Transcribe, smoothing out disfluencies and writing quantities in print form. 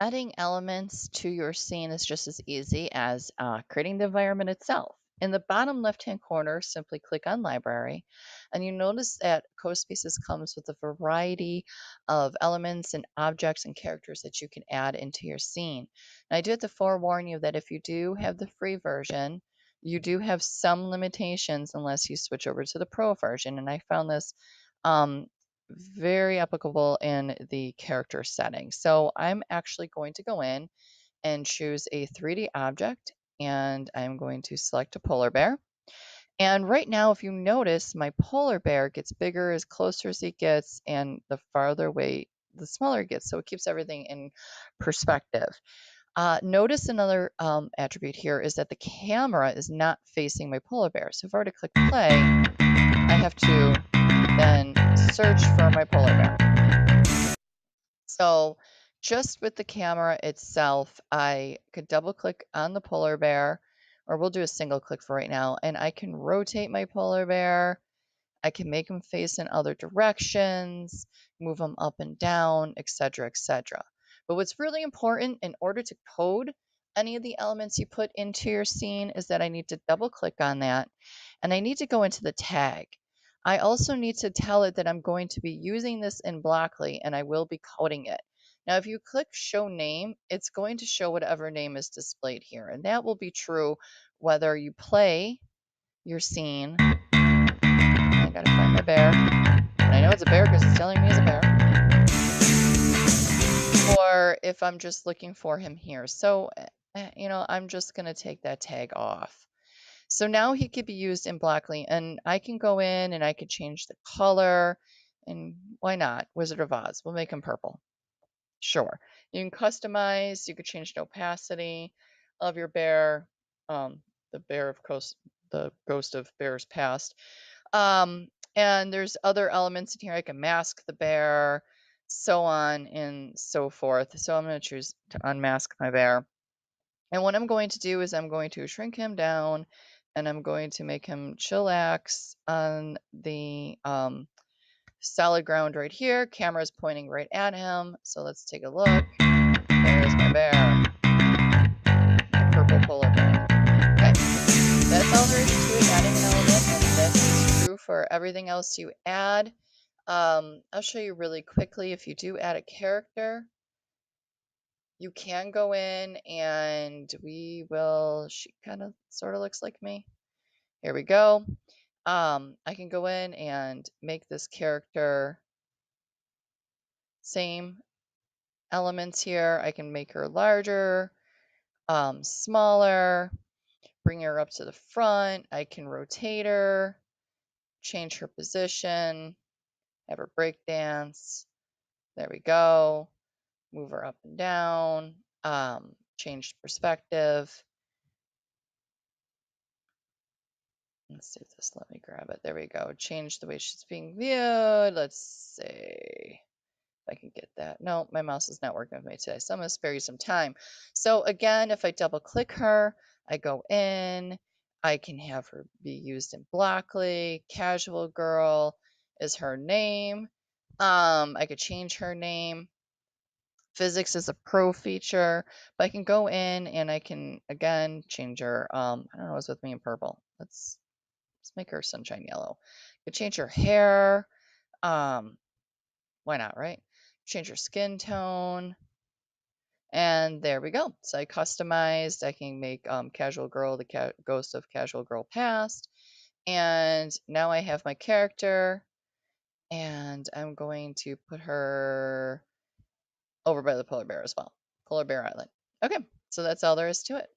Adding elements to your scene is just as easy as creating the environment itself. In the bottom left-hand corner, simply click on Library, and you notice that CoSpaces comes with a variety of elements and objects and characters that you can add into your scene. And I do have to forewarn you that if you do have the free version, you do have some limitations unless you switch over to the Pro version, and I found this um, very applicable in the character setting. So I'm actually going to go in and choose a 3D object, and I'm going to select a polar bear. And right now, if you notice, my polar bear gets bigger as closer as he gets, and the farther away, the smaller it gets. So it keeps everything in perspective. Notice another attribute here is that the camera is not facing my polar bear. So if I were to click play, I have to then search for my polar bear. So just with the camera itself, I could double click on the polar bear, or we'll do a single click for right now, and I can rotate my polar bear. I can make him face in other directions, move him up and down, etc., etc. But what's really important in order to code any of the elements you put into your scene is that I need to double click on that, and I need to go into the tag. I also need to tell it that I'm going to be using this in Blockly and I will be coding it. Now, if you click show name, it's going to show whatever name is displayed here. And that will be true whether you play your scene. I gotta find my bear. And I know it's a bear because it's telling me it's a bear. Or if I'm just looking for him here. So, I'm just going to take that tag off. So now he could be used in Blockly, and I can go in and I could change the color, and why not? Wizard of Oz, we'll make him purple. Sure. You can customize, you could change the opacity of your bear, the ghost of bears past. And there's other elements in here. I can mask the bear, so on and so forth. So I'm going to choose to unmask my bear. And what I'm going to do is I'm going to shrink him down and I'm going to make him chillax on the solid ground right here. Camera's pointing right at him. So let's take a look. There's my bear. My purple polar bear. Okay. That's all there is to it, adding an element, and that's true for everything else you add. I'll show you really quickly. If you do add a character, you can go in and she kind of sort of looks like me. Here we go. I can go in and make this character same elements here. I can make her larger, smaller, bring her up to the front. I can rotate her, change her position, have her break dance. There we go. Move her up and down, change perspective. Let's do this. Let me grab it. There we go. Change the way she's being viewed. Let's see if I can get that. No, my mouse is not working with me today, so I'm going to spare you some time. So again, if I double click her, I go in, I can have her be used in Blockly. Casual Girl is her name. I could change her name. Physics is a pro feature, but I can go in and I can again change her. I don't know what's with me in purple. Let's make her sunshine yellow. You could change her hair. Why not, right? Change her skin tone. And there we go. So I customized. I can make Casual Girl the ghost of Casual Girl past. And now I have my character. And I'm going to put her over by the polar bear as well. Polar Bear Island. Okay, so that's all there is to it.